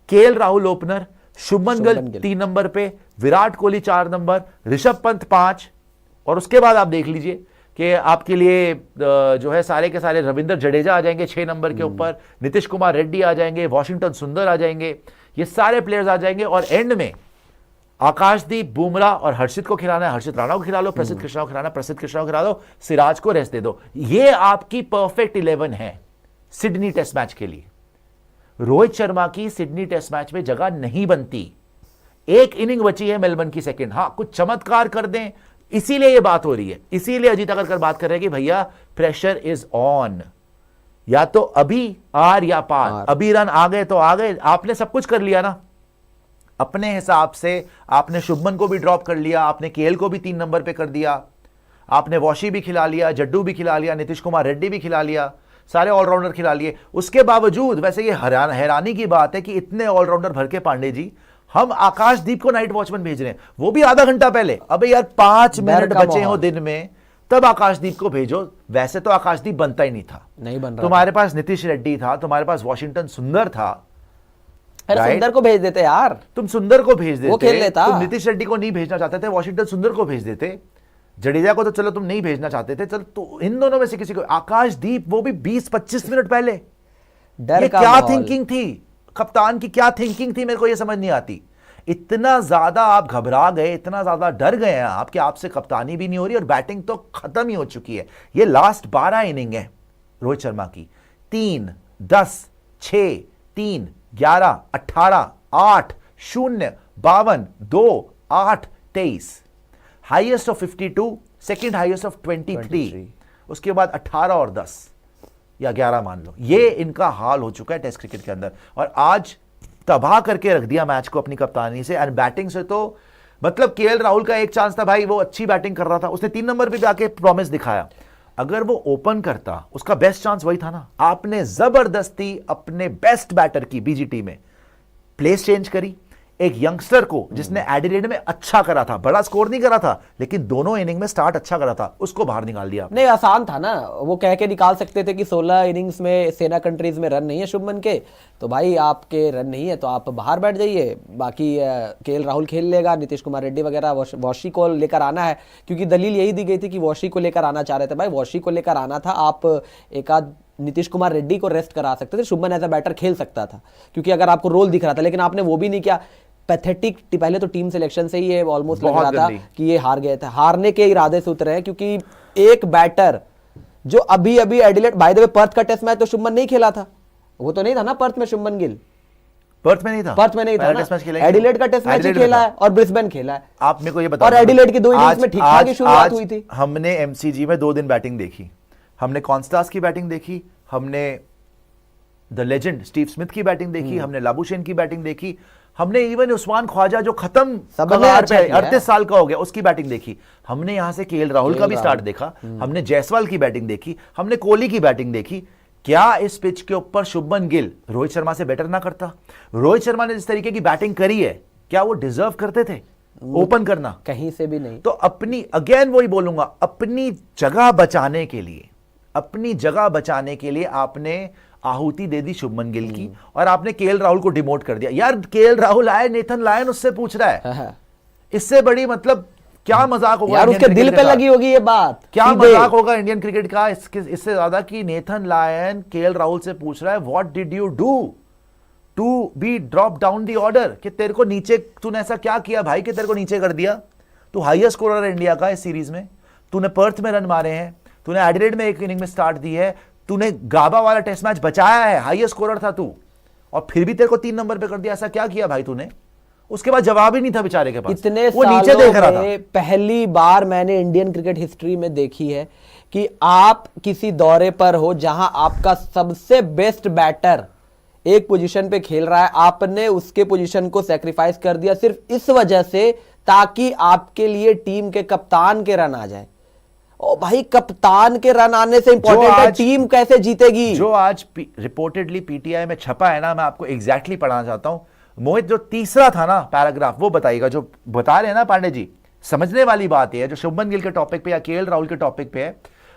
KL Rahul opener, Shubman Gill 3 number पे, विराट कोहली 4 नंबर, ऋषभ पंत 5, और उसके बाद आप देख लीजिए कि आपके लिए जो है सारे के सारे रविंद्र जडेजा आ जाएंगे 6 नंबर के ऊपर, नीतीश कुमार रेड्डी आ जाएंगे, वॉशिंगटन सुंदर आ जाएंगे, ये सारे प्लेयर्स आ जाएंगे। और एंड में आकाशदीप, बुमराह और हर्षित को खिलाना है, हर्षित राणा को खिला लो, प्रसिद्ध कृष्णा को खिलाना, प्रसिद्ध कृष्णा को खिला दो, सिराज को रेस्ट दे दो। ये आपकी परफेक्ट 11 है सिडनी टेस्ट मैच के लिए। रोहित शर्मा की सिडनी टेस्ट मैच में जगह नहीं बनती। एक इनिंग बची है मेलबर्न की सेकंड, हां कुछ चमत्कार कर दें, इसीलिए ये बात हो रही है, इसीलिए अजीत अगरकर बात कर रहे हैं कि भैया प्रेशर इज ऑन, या तो अभी आर या पार, अभी रन आ गए तो आ गए। आपने सब कुछ कर लिया ना अपने हिसाब से, आपने शुभमन को भी ड्रॉप कर लिया, आपने केएल को भी 3 नंबर पे कर दिया, आपने वॉशी भी खिला लिया, जड्डू भी खिला लिया, नीतीश कुमार रेड्डी भी खिला लिया, सारे ऑलराउंडर खिला लिए। उसके बावजूद वैसे ये हैरानी की बात है कि इतने ऑलराउंडर भर के पांडे जी, हम आकाशदीप को नाइट वॉचमैन भेज रहे हैं, वो भी आधा घंटा पहले। अबे यार 5 मिनट बचे हो दिन में, तब आकाशदीप को भेजो। वैसे तो आकाशदीप बनता ही नहीं था, नहीं बन रहा। तुम्हारे पास नीतीश रेड्डी था, तुम्हारे पास वॉशिंगटन सुंदर था, सुंदर को भेज देते यार, तुम सुंदर को भेज देते, वो खेल लेता। तुम नीतीश रेड्डी को नहीं भेजना चाहते थे, वॉशिंगटन सुंदर को भेज देते, जडेजा को तो चलो तुम नहीं भेजना चाहते थे, चलो तो इन दोनों में से किसी को। आकाशदीप वो भी 20-25 मिनट पहले। डर का क्या थिंकिंग थी कप्तान की, क्या थिंकिंग थी, मेरे को ये समझ नहीं आती। इतना ज्यादा आप घबरा गए, इतना ज्यादा डर गए हैं आप कि आपसे कप्तानी भी नहीं हो रही और बैटिंग तो खत्म ही हो चुकी है। ये लास्ट 12 इनिंग है रोहित शर्मा की, 3, 10, 6, 3, 11, 18, 8, 0, 52, 2, 8, 23, highest of 52, second highest of 23, उसके बाद 18 और 10 या 11 मान लो। ये इनका हाल हो चुका है टेस्ट क्रिकेट के अंदर, और आज तबाह करके रख दिया मैच को अपनी कप्तानी से। एंड बैटिंग से तो मतलब केएल राहुल का एक चांस था भाई, वो अच्छी बैटिंग कर रहा था, उसने 3 नंबर पे भी आके प्रॉमिस दिखाया। अगर वो ओपन करता, उसका बेस्ट चांस वही था ना। आपने जबरदस्ती अपने बेस्ट बैटर की बीजीटी में प्लेस चेंज करी, एक यंगस्टर को जिसने एडिलेड में अच्छा करा था, बड़ा स्कोर नहीं करा था लेकिन दोनों इनिंग में स्टार्ट अच्छा करा था, उसको बाहर निकाल दिया। नहीं आसान था ना, वो कह के निकाल सकते थे कि 16 इनिंग्स में सेना कंट्रीज में रन नहीं है शुभमन के, तो भाई आपके रन नहीं है तो आप बाहर बैठ जाइए, बाकी केएल राहुल खेल लेगा, नीतीश कुमार रेड्डी वगैरह, वॉशी को लेकर आना है, क्योंकि दलील यही दी गई थी कि वॉशी को लेकर आना चाह रहे थे। भाई वॉशी को लेकर आना था, आप एक आध नीतीश कुमार रेड्डी को रेस्ट करा सकते थे, शुभमन एज अ बैटर खेल सकता था क्योंकि अगर आपको रोल दिख रहा था, लेकिन आपने वो भी नहीं किया। पैथेटिक, पहले तो टीम सिलेक्शन से ही ये ऑलमोस्ट लग रहा था कि ये हार गए थे, हारने के इरादे से उतरे हैं, क्योंकि एक बैटर जो अभी अभी Adelaide, by the way Perth का टेस्ट मैच तो शुभमन नहीं खेला था, वो तो नहीं था ना पर्थ में, शुभमन गिल पर्थ में नहीं था, पर्थ में नहीं था ना, एडिलेड का टेस्ट मैच ही खेला है और ब्रिस्बेन खेला है। आप मेरे को ये बताओ, और एडिलेड की 2 इनिंग्स में ठीक ठाक शुरुआत हुई थी। हमने एमसीजी में 2 दिन बैटिंग देखी, हमने कॉन्स्टास की बैटिंग देखी, हमने द लेजेंड स्टीव स्मिथ की बैटिंग देखी, हमने लाबुशेन की बैटिंग देखी, हमने इवन उस्मान ख्वाजा जो खत्म 38 साल का हो गया उसकी बैटिंग देखी, हमने यहां से केएल राहुल का भी स्टार्ट देखा, हमने जायसवाल की बैटिंग देखी, हमने कोहली की बैटिंग देखी। क्या इस पिच के ऊपर शुभमन गिल रोहित शर्मा से बेटर ना करता? रोहित शर्मा ने जिस तरीके की बैटिंग करी है, क्या वो डिजर्व करते थे ओपन करना? कहीं से भी नहीं। तो अपनी, अगेन वही बोलूंगा, अपनी जगह बचाने के लिए, अपनी जगह बचाने के लिए आपने आहुति दे दी शुभमन गिल की, और आपने केएल राहुल को डिमोट कर दिया। यार केएल राहुल आए, नेथन लायन उससे पूछ रहा है, इससे बड़ी मतलब क्या मजाक होगा यार, उसके दिल पे लगी होगी ये बात, क्या मजाक होगा इंडियन क्रिकेट का इससे ज्यादा कि नेथन लायन केएल राहुल से पूछ रहा है what did you do to be drop down the order, कि तेरे को नीचे, तूने ऐसा क्या किया भाई कि तेरे को नीचे कर दिया? तू हाईएस्ट स्कोरर है इंडिया का इस सीरीज में, तूने पर्थ में रन मारे हैं, तूने एडिलेड में एक इनिंग में स्टार्ट दी है, तूने गाबा वाला टेस्ट मैच बचाया है, हाईएस्ट स्कोरर था तू, और फिर भी तेरे को 3 नंबर पे कर दिया। ऐसा क्या किया भाई तूने? उसके बाद जवाब ही नहीं था बेचारे के पास, इतने वो नीचे देख रहा था। पहली बार मैंने इंडियन क्रिकेट हिस्ट्री में देखी है कि आप किसी दौरे पर हो जहां आपका सबसे बेस्ट बैटर एक पोजीशन पे खेल रहा है, आपने उसके पोजीशन को सैक्रिफाइस कर दिया सिर्फ इस वजह से ताकि आपके लिए टीम के कप्तान के रन आ जाए। ओ भाई, कप्तान के रन आने से इंपॉर्टेंट है टीम कैसे जीतेगी। जो आज रिपोर्टेडली पीटीआई में छपा है ना, मैं आपको एग्जैक्टली पढ़ाना चाहता हूं। मोहित, जो तीसरा था ना पैराग्राफ, वो बताइएगा, जो बता रहे हैं ना पांडे जी, समझने वाली बात है जो शुभमन गिल के टॉपिक पे या केएल राहुल के टॉपिक पे है,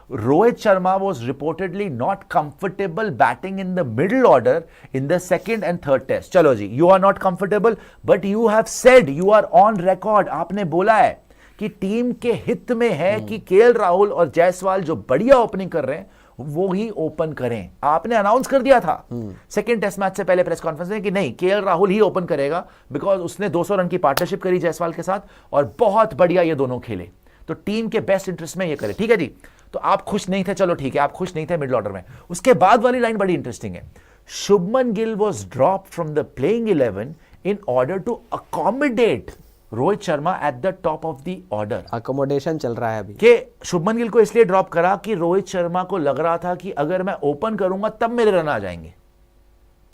Rohit Sharma was reportedly not comfortable batting in the middle order in the second and third test. चलो जी, you are not comfortable, but you have said, you are on record, आपने बोला है कि team के हित में है कि केएल राहुल और जायसवाल जो बढ़िया ओपनिंग कर रहे हैं वो ही ओपन करें। आपने अनाउंस कर दिया था सेकंड टेस्ट मैच से पहले प्रेस कॉन्फ्रेंस में कि नहीं, केएल राहुल ही ओपन करेगा, बिकॉज उसने 200 रन की पार्टनरशिप करी जायसवाल के साथ और बहुत बढ़िया ये दोनों खेले, तो टीम के बेस्ट इंटरेस्ट में ये करे। ठीक है जी, तो आप खुश नहीं थे, चलो ठीक है, आप खुश नहीं थे मिडिल ऑर्डर में। उसके बाद वाली लाइन बड़ी इंटरेस्टिंग है, Shubman Gill was drop from the playing 11 in order to accommodate Rohit Sharma at the top of the order. Accommodation चल रहा है अभी कि शुभमन गिल को इसलिए ड्रॉप करा कि रोहित शर्मा को लग रहा था कि अगर मैं ओपन करूंगा तब मेरे रन आ जाएंगे।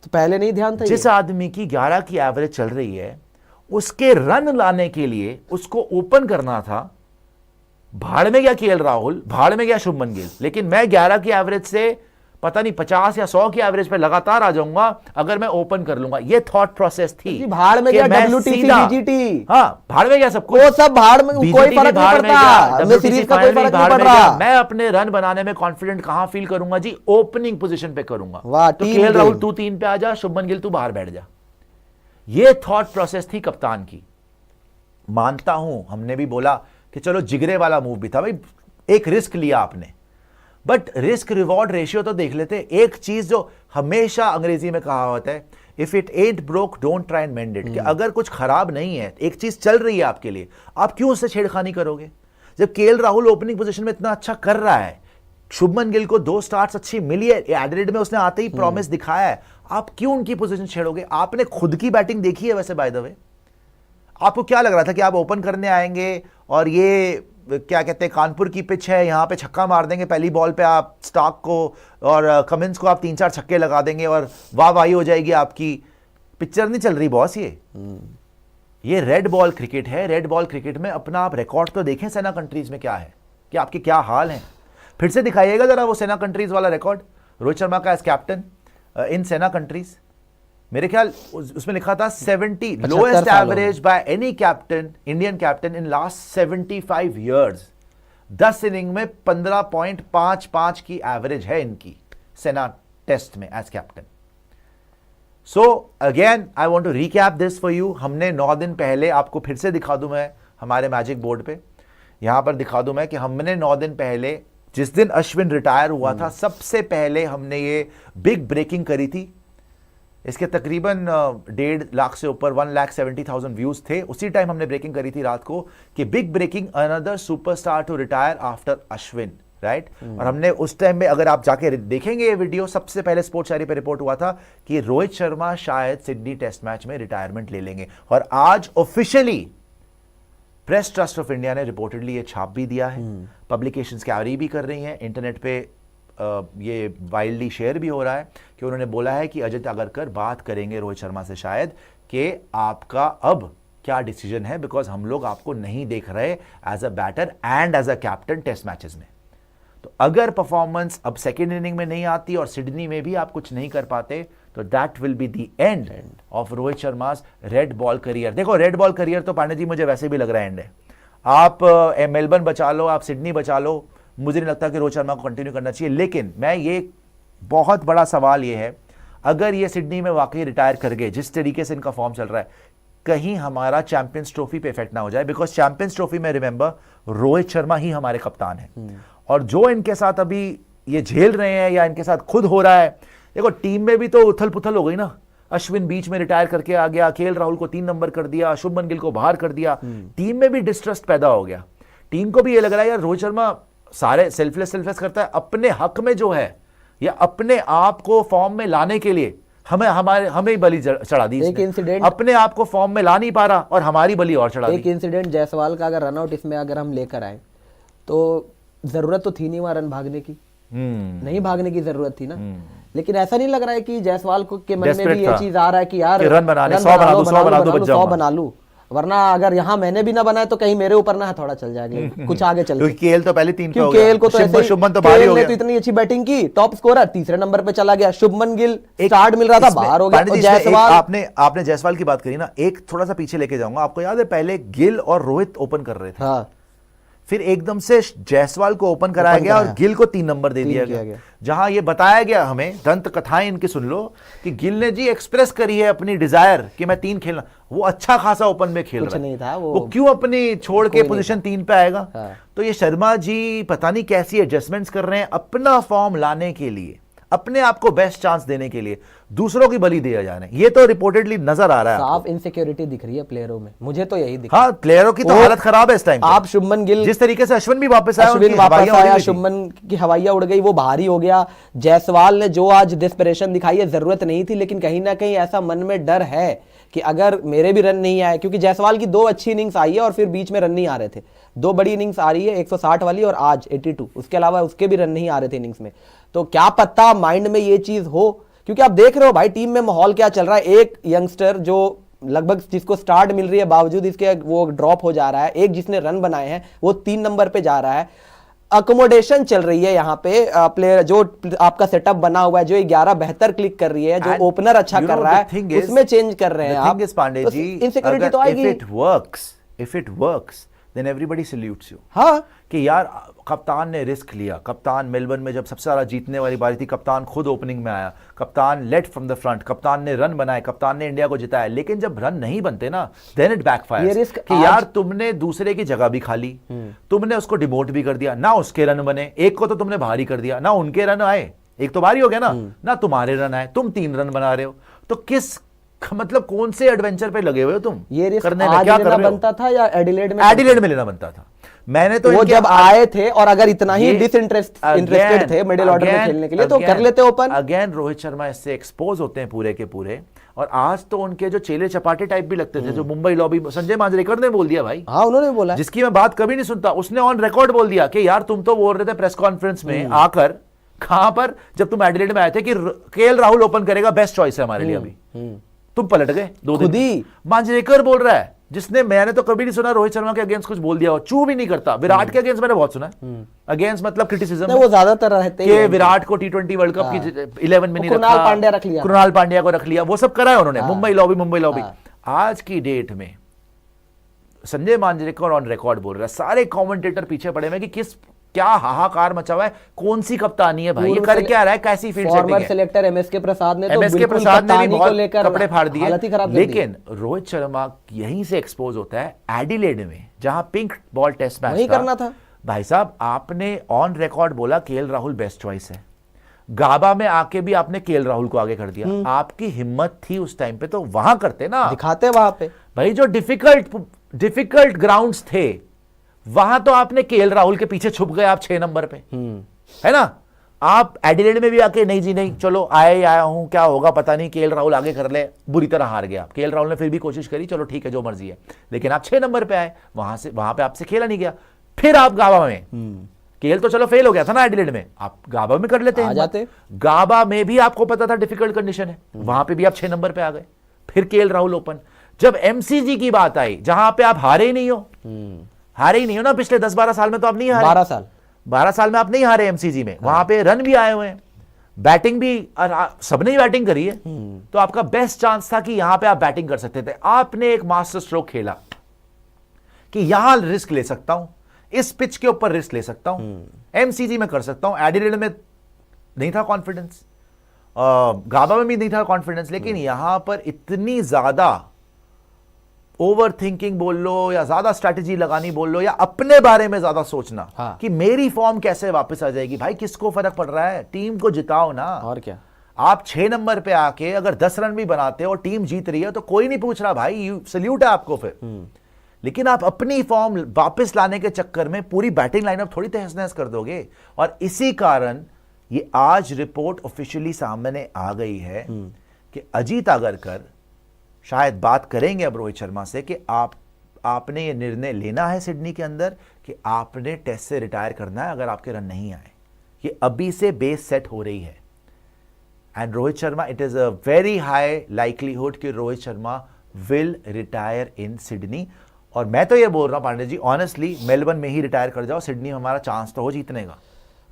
तो पहले नहीं ध्यान था? जिस आदमी की 11 की एवरेज चल रही है उसके रन लाने के लिए उसको ओपन करना था। भाड़ में गया केएल राहुल, भाड़ में गया शुभमन गिल, लेकिन मैं 11 की एवरेज से पता नहीं 50 या 100 की एवरेज पे लगातार आ जाऊंगा अगर मैं ओपन कर लूंगा। ये थॉट प्रोसेस थी। भाड़ में गया WTC, BGT, हाँ भाड़ में गया सब कुछ, वो सब भाड़ में, कोई फर्क नहीं पड़ता, सीरीज का कोई फर्क नहीं पड़ रहा। मैं अपने रन बनाने में कॉन्फिडेंट कहां फील करूंगा जी? ओपनिंग पोजीशन पे करूंगा। वाह, तो केएल राहुल तू 3 पे आ जा, शुभमन गिल तू बाहर बैठ जा। ये थॉट प्रोसेस थी कप्तान की। मानता हूं, हमने भी बोला कि चलो जिगरे वाला मूव भी था भाई, एक रिस्क लिया आपने, बट रिस्क रिवॉर्ड रेशियो तो देख लेते। एक चीज जो हमेशा अंग्रेजी में कहा होता है, if it ant broke don't try and mend it, कि अगर कुछ खराब नहीं है, एक चीज चल रही है आपके लिए, आप क्यों उससे छेड़खानी करोगे? जब केएल राहुल ओपनिंग पोजीशन में इतना अच्छा कर रहा है, शुभमन गिल को 2 स्टार्ट्स अच्छी मिली है, एडिलेड में उसने आते ही प्रॉमिस दिखाया है, आप क्यों उनकी पोजीशन छेड़ोगे? आपने खुद की बैटिंग देखी है वैसे बाय द वे। आपको क्या लग रहा था कि आप ओपन करने आएंगे और ये क्या कहते हैं, कानपुर की पिच है, यहां पे छक्का मार देंगे पहली बॉल पे, आप स्टार्क को और कमिंस को आप 3-4 छक्के लगा देंगे और वाहवाही हो जाएगी आपकी? पिक्चर नहीं चल रही बॉस। ये रेड बॉल क्रिकेट है। रेड बॉल क्रिकेट में अपना आप रिकॉर्ड तो देखें सेना कंट्रीज में क्या है, कि आपके क्या हाल हैं। फिर से दिखाइएगा जरा वो सेना कंट्रीज वाला रिकॉर्ड, रोहित शर्मा का एज कैप्टन इन सेना कंट्रीज। मेरे ख्याल उसमें लिखा था 70 lowest average by any captain, Indian captain in last 75 years. 10 inning में 15.55 की एवरेज है इनकी सेना टेस्ट में as captain. So again I want to recap this for you. हमने 9 दिन पहले, आपको फिर से दिखा दूं मैं हमारे मैजिक बोर्ड पे, यहां पर दिखा दूं मैं कि हमने 9 दिन पहले, जिस दिन अश्विन रिटायर हुआ था, सबसे पहले हमने ये बिग ब्रेकिंग करी थी। इसके तकरीबन 1.5 लाख से ऊपर 1,70,000 व्यूज थे। उसी टाइम हमने ब्रेकिंग करी थी रात को कि big breaking, another superstar to retire after Ashwin, right. और हमने उस टाइम में, अगर आप जाके देखेंगे ये वीडियो, सबसे पहले स्पोर्ट्स डायरी पे रिपोर्ट हुआ था कि रोहित शर्मा शायद सिडनी टेस्ट मैच में रिटायरमेंट ले लेंगे। और आज officially press trust of India ने रिपोर्टेडली ये छाप भी दिया है, पब्लिकेशंस कैरी भी कर रही हैं, इंटरनेट पे ये वाइल्डली शेयर भी हो रहा है कि उन्होंने बोला है कि अजय अगरकर बात करेंगे रोहित शर्मा से शायद कि आपका अब क्या डिसीजन है, बिकॉज हम लोग आपको नहीं देख रहे as a batter and as a captain test matches में। तो अगर परफॉर्मेंस अब सेकेंड इनिंग में नहीं आती और सिडनी में भी आप कुछ नहीं कर पाते, तो that will be the end of Rohit Sharma's red ball career. देखो, रेड बॉल करियर तो पांडे जी मुझे वैसे भी लग रहा है एंड है। आप मेलबर्न बचा लो, आप सिडनी बचा लो, मुझे नहीं लगता कि रोहित शर्मा को कंटिन्यू करना चाहिए। लेकिन मैं ये बहुत बड़ा सवाल ये है, अगर ये सिडनी में वाकई रिटायर कर गए, जिस तरीके से इनका फॉर्म चल रहा है, कहीं हमारा चैंपियंस ट्रॉफी पे इफेक्ट ना हो जाए, बिकॉज चैंपियंस ट्रॉफी में रिमेंबर रोहित शर्मा ही हमारे कप्तान है। और जो इनके साथ अभी ये झेल रहे हैं या इनके साथ खुद हो रहा है, देखो टीम में भी तो उथल पुथल हो गई ना। अश्विन बीच में रिटायर करके आ गया, केएल राहुल को 3 नंबर कर दिया, शुभमन गिल को बाहर कर दिया, टीम में भी डिस्ट्रस्ट पैदा हो गया। टीम को भी ये लग रहा है यार रोहित शर्मा सारे सेल्फलेस करता है, अपने हक में जो है या अपने आप को फॉर्म में लाने के लिए हमें बलि चढ़ा दी। एक इंसिडेंट, अपने आप को फॉर्म में ला नहीं पा रहा और हमारी बलि और चढ़ा दी। एक इंसिडेंट जायसवाल का अगर रनआउट इसमें अगर हम लेकर आए, तो जरूरत तो थी नहीं वहां रन भागने की, नहीं भागने की जरूरत थी ना। लेकिन ऐसा नहीं लग रहा है कि जायसवाल को के मन में भी ये चीज आ रहा है कि यार रन बनाने 100 बना लूं, वरना अगर यहां मैंने भी ना बनाया तो कहीं मेरे ऊपर ना थोड़ा चल जाएगा कुछ आगे चल के। केएल तो पहले 3 पे हो गया, केएल को तो ऐसे शुभमन तो भारी हो गया, तो इतनी अच्छी बैटिंग की, टॉप स्कोरर, तीसरे नंबर पे चला गया। शुभमन गिल स्टार्ट मिल रहा था, बाहर हो गया। जायसवाल, आपने जायसवाल की बात करी ना, एक थोड़ा सा पीछे लेके जाऊंगा। आपको याद है पहले गिल और रोहित ओपन कर रहे थे, फिर एकदम से जायसवाल को ओपन कराया गया और गिल को 3 नंबर दे दिया गया, जहां ये बताया गया हमें, दंत कथाएं इनकी सुन लो, कि गिल ने जी एक्सप्रेस करी है अपनी डिजायर कि मैं 3 खेलना। वो अच्छा खासा ओपन में खेल रहा नहीं था, वो क्यों अपनी छोड़ के पोजीशन 3 पे आएगा? तो ये शर्मा जी पता नहीं कैसी एडजस्टमेंट्स कर रहे हैं अपना फॉर्म लाने के लिए, अपने आप को बेस्ट चांस देने के लिए, दूसरों की बलि दिया जा रहे हैं। ये तो रिपोर्टेडली नजर आ रहा है, साफ इनसिक्योरिटी दिख रही है प्लेयरों में, मुझे तो यही दिख। हाँ, प्लेयरों की तो हालत खराब है इस टाइम। आप शुभमन गिल, जिस तरीके से अश्विन भी वापस आया, शुभमन की हवाइयां उड़ गई, वो भारी हो गया। जायसवाल ने जो आज डेस्परेशन दिखाई है, जरूरत नहीं थी, लेकिन कहीं ना कहीं ऐसा मन में डर है कि अगर मेरे भी रन नहीं आए, क्योंकि जायसवाल की 2 अच्छी इनिंग्स आई है और फिर बीच में रन नहीं आ रहे थे, 2 बड़ी इनिंग्स आ रही है, 160 वाली और आज 82, उसके अलावा उसके भी रन नहीं आ रहे थे इनिंग्स में। तो क्या पता माइंड में ये चीज हो, क्योंकि आप देख रहे हो भाई टीम में माहौल क्या चल रहा है। एक यंगस्टर जो लगभग जिसको स्टार्ट मिल रही है, बावजूद इसके वो ड्रॉप हो जा रहा है। एक जिसने रन बनाए हैं वो 3 नंबर पे जा रहा है। अकोमोडेशन चल रही है यहाँ पे, प्लेयर जो आपका सेटअप बना हुआ है, जो 11 बेहतर क्लिक कर रही है, जो ओपनर अच्छा कर रहा है, उसमें चेंज कर रहे हैं आप। पांडे जी, इनसिक्योरिटी तो आएगी। If it works, then everybody salutes you. हाँ, कि यार कप्तान ने रिस्क लिया। कप्तान मेलबर्न में जब सबसे ज्यादा जीतने वाली बारी थी, कप्तान खुद ओपनिंग में आया, कप्तान लेट फ्रॉम द फ्रंट, कप्तान ने रन बनाए, कप्तान ने इंडिया को जिताया। लेकिन जब रन नहीं बनते ना, देन इट बैकफायर्स कि यार तुमने दूसरे की जगह भी खा ली, तुमने उसको डिमोट भी कर दिया, ना उसके रन बने, एक को तो तुमने भारी कर दिया, ना उनके रन आए, एक तो भारी हो गया ना तुम्हारे रन आए, तुम 3 रन बना रहे हो। तो किस मतलब कौन से एडवेंचर पे लगे हुए हो तुम? ये रिस्क करने में क्या कर रहे हो? बनता था या एडिलेड में लेना बनता था? मैंने तो वो जब आए थे और अगर इतना ही इंटरेस्टेड थे मिडिल ऑर्डर में खेलने के लिए, तो कर लेते ओपन। अगेन रोहित शर्मा इससे एक्सपोज होते हैं पूरे के पूरे। और आज तो उनके जो चेले चपाटे टाइप भी लगते थे, जो मुंबई लॉबी, संजय मांजरेकर ने बोल दिया भाई। हाँ, उन्होंने बोला, जिसकी मैं बात कभी नहीं सुनता, उसने ऑन रिकॉर्ड बोल दिया कि यार तुम तो बोल रहे थे प्रेस कॉन्फ्रेंस में आकर, कहां पर, जब तुम एडिलेड में आए थे, कि केएल राहुल ओपन करेगा, बेस्ट चॉइस है हमारे लिए अभी। तुम पलट गए 2 दिन। मांजरेकर बोल रहा है, जिसने, मैंने तो कभी नहीं सुना रोहित शर्मा के अगेंस्ट कुछ बोल दिया हो, चू भी नहीं करता। विराट के अगेंस्ट मैंने बहुत सुना है, अगेंस्ट मतलब क्रिटिसिज्म, वो ज्यादातर रहते हैं कि विराट को T20 वर्ल्ड कप की 11 में नहीं रखा, कृणाल पांड्या को रख लिया, वो सब करा है उन्होंने। मुंबई लॉबी। आज की डेट में संजय मांजरेकर ऑन रिकॉर्ड बोल रहा है, सारे कमेंटेटर पीछे पड़े हुए कि किस, क्या हाहाकार मचा हुआ है, कौन सी कप्तानी है भाई, ये कर क्या रहा है, कैसी फील्ड सेटिंग है। सेलेक्टर एमएसके प्रसाद ने तो भी बहुत कपड़े फाड़ दिए। लेकिन रोहित शर्मा यहीं से एक्सपोज होता है एडिलेड में, जहां पिंक बॉल टेस्ट मैच करना था। भाई साहब, आपने ऑन रिकॉर्ड बोला केएल राहुल बेस्ट चॉइस है, गाबा में आके भी आपने केएल राहुल को आगे कर दिया। आपकी हिम्मत थी उस टाइम पे तो वहां करते ना, दिखाते वहां पे भाई। जो डिफिकल्ट ग्राउंड्स थे, वहां तो आपने केएल राहुल के पीछे छुप गए आप 6 नंबर पे, है ना। आप एडिलेड में भी आके नहीं जी नहीं, चलो आया हूं, क्या होगा पता नहीं, केएल राहुल आगे कर ले, बुरी तरह हार गया। केएल राहुल ने फिर भी कोशिश करी, चलो ठीक है जो मर्जी है, लेकिन आप 6 नंबर पे आए, वहां पे आपसे खेला नहीं गया। फिर आप गाबा में, केएल तो चलो फेल हो गया था ना एडिलेड में, आप गाबा में कर लेते हैं। गाबा में भी आपको पता था डिफिकल्ट कंडीशन है, वहां पे भी आप 6 नंबर पे आ गए। फिर केएल राहुल ओपन। जब एमसीजी की बात आई, जहां पे आप हारे ही नहीं हो ना, पिछले 10-12 साल में तो आप नहीं हारे, 12 साल में आप नहीं हारे एमसीजी में। वहां पे रन भी आए हुए हैं, बैटिंग भी सबने ही बैटिंग करी है, तो आपका बेस्ट चांस था कि यहां पे आप बैटिंग कर सकते थे। आपने एक मास्टर स्ट्रोक खेला कि यहां रिस्क ले सकता हूं, इस पिच के ऊपर रिस्क ले सकता हूं, एमसीजी में कर सकता हूं। एडिलेड में नहीं था कॉन्फिडेंस, गाबा में भी नहीं था कॉन्फिडेंस, लेकिन यहां पर इतनी ज्यादा ओवर थिंकिंग बोल लो या ज्यादा स्ट्रैटेजी लगानी बोल लो, या अपने बारे में ज्यादा सोचना कि मेरी फॉर्म कैसे वापस आ जाएगी। भाई किसको फर्क पड़ रहा है, टीम को जिताओ ना। और क्या, आप 6 नंबर पे आके अगर 10 रन भी बनाते हो और टीम जीत रही है तो कोई नहीं पूछ रहा भाई, सल्यूट है आपको फिर। लेकिन आप अपनी फॉर्म वापस लाने के चक्कर में पूरी बैटिंग लाइनअप थोड़ी तहस नहस कर दोगे। और इसी कारण ये आज रिपोर्ट ऑफिशियली सामने आ गई है कि अजीत आगरकर शायद बात करेंगे अब रोहित शर्मा से कि आपने ये निर्णय लेना है सिडनी के अंदर कि आपने टेस्ट से रिटायर करना है अगर आपके रन नहीं आए। ये अभी से बेस सेट हो रही है। And Rohit Sharma, it is a very high likelihood कि Rohit Sharma will retire in Sydney. और मैं तो ये बोल रहा हूं पांडे जी, ऑनेस्टली मेलबर्न में ही रिटायर कर जाओ, सिडनी में हमारा चांस तो हो जीतने का।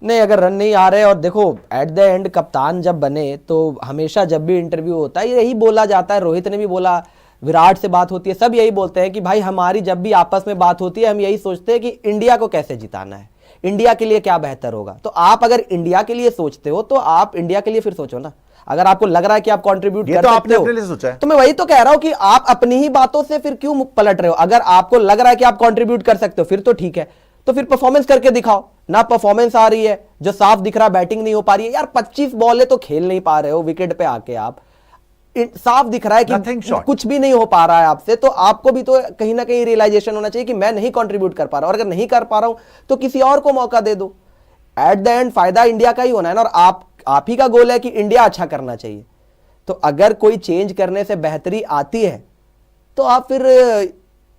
नहीं, अगर रन नहीं आ रहे, और देखो एट द एंड कप्तान जब बने तो हमेशा जब भी इंटरव्यू होता है यही बोला जाता है, रोहित ने भी बोला विराट से बात होती है, सब यही बोलते हैं कि भाई हमारी जब भी आपस में बात होती है हम यही सोचते हैं कि इंडिया को कैसे जिताना है, इंडिया के लिए क्या बेहतर होगा। तो आप अगर इंडिया के लिए सोचते हो तो आप इंडिया के लिए फिर सोचो ना। अगर आपको लग रहा है कि आप कंट्रीब्यूट कर सकते हो तो मैं वही तो कह रहा हूं कि आप अपनी ही बातों से फिर क्यों पलट रहे हो। अगर आपको लग रहा है कि आप कंट्रीब्यूट कर सकते हो फिर तो ठीक है, तो फिर परफॉर्मेंस करके दिखाओ ना। परफॉर्मेंस आ रही है, जो साफ दिख रहा है बैटिंग नहीं हो पा रही है यार, 25 बॉल तो खेल नहीं पा रहे हो विकेट पे आके, आप साफ दिख रहा है कि कुछ भी नहीं हो पा रहा है आपसे, तो आपको भी तो कहीं ना कहीं रियलाइजेशन होना चाहिए कि मैं नहीं कंट्रीब्यूट कर पा रहा हूं, और अगर नहीं कर पा रहा हूं तो किसी और को मौका दे दो। एट द एंड फायदा इंडिया का ही होना है ना, और आप ही का गोल है कि इंडिया अच्छा करना चाहिए। तो अगर कोई चेंज करने से बेहतरी आती है तो आप फिर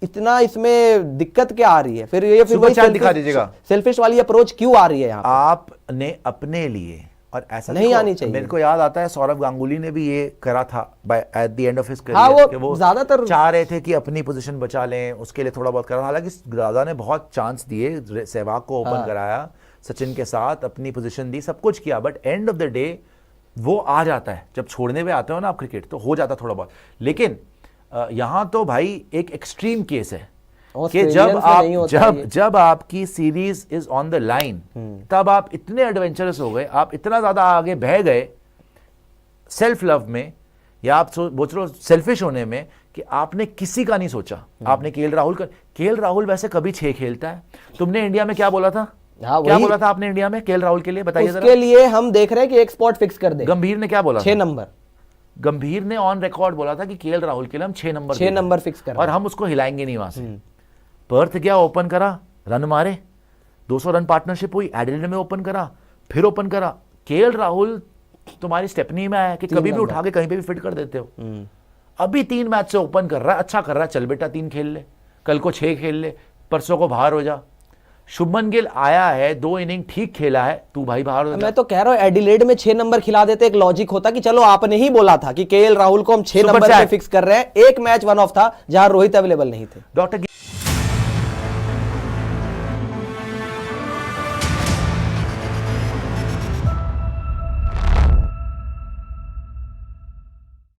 इतना इसमें दिक्कत क्या आ रही है? फिर ये फिर वही दिखा दीजिएगा, सेल्फिश वाली अप्रोच क्यों आ रही है यहाँ? आपने अपने लिए, और ऐसा नहीं आनी चाहिए। मेरे को याद आता है सौरव गांगुली ने भी ये करा था at the end of his career, वो ज्यादातर चाह रहे थे कि अपनी पोजीशन बचा लें, उसके लिए थोड़ा बहुत करा। हालांकि दादा ने बहुत चांस दिए, सहवाग को ओपन कराया, सचिन के साथ अपनी पोजीशन दी, सब कुछ किया, but end of the day वो आ जाता है जब छोड़ने में आते हो ना आप क्रिकेट, तो हो जाता थोड़ा बहुत। लेकिन यहां तो भाई एक एक्सट्रीम केस है कि जब आपकी series is on the line तब आप इतने एडवेंचरस हो गए, आप इतना ज्यादा आगे बह गए सेल्फ लव में, या आप सोच रहे हो सेल्फिश होने में, कि आपने किसी का नहीं सोचा। आपने केएल राहुल वैसे कभी 6 खेलता है। तुमने इंडिया में क्या बोला था? क्या बोला था आपने इंडिया में केएल राहुल के लिए, बताइए जरा। उसके लिए हम देख रहे हैं कि एक स्पॉट फिक्स कर दे। गंभीर ने क्या बोला? 6 नंबर। गंभीर ने ऑन रिकॉर्ड बोला था कि केएल राहुल के लिए हम 6 नंबर फिक्स कर, और हम उसको हिलाएंगे नहीं वहां से। पर्थ गया, ओपन करा, रन मारे, 200 रन पार्टनरशिप हुई, एडिलेड में ओपन करा, फिर ओपन करा। केएल राहुल तुम्हारी स्टेपनी में आया कि कभी भी उठा के कहीं पे भी फिट कर देते हो। अभी 3 मैच से ओपन कर रहा है, अच्छा कर रहा है, चल बेटा 3 खेल ले, कल को 6 खेल ले, परसों को बाहर हो जा। शुभमन गिल आया है, 2 इनिंग ठीक खेला है, तू भाई बाहर हो जा। मैं तो कह रहा हूं एडिलेड में 6 नंबर खिला देते, एक लॉजिक होता कि चलो आपने ही बोला था कि केएल राहुल को हम 6 नंबर पे फिक्स कर रहे हैं। एक मैच वन ऑफ था जहां रोहित अवेलेबल नहीं थे। डॉक्टर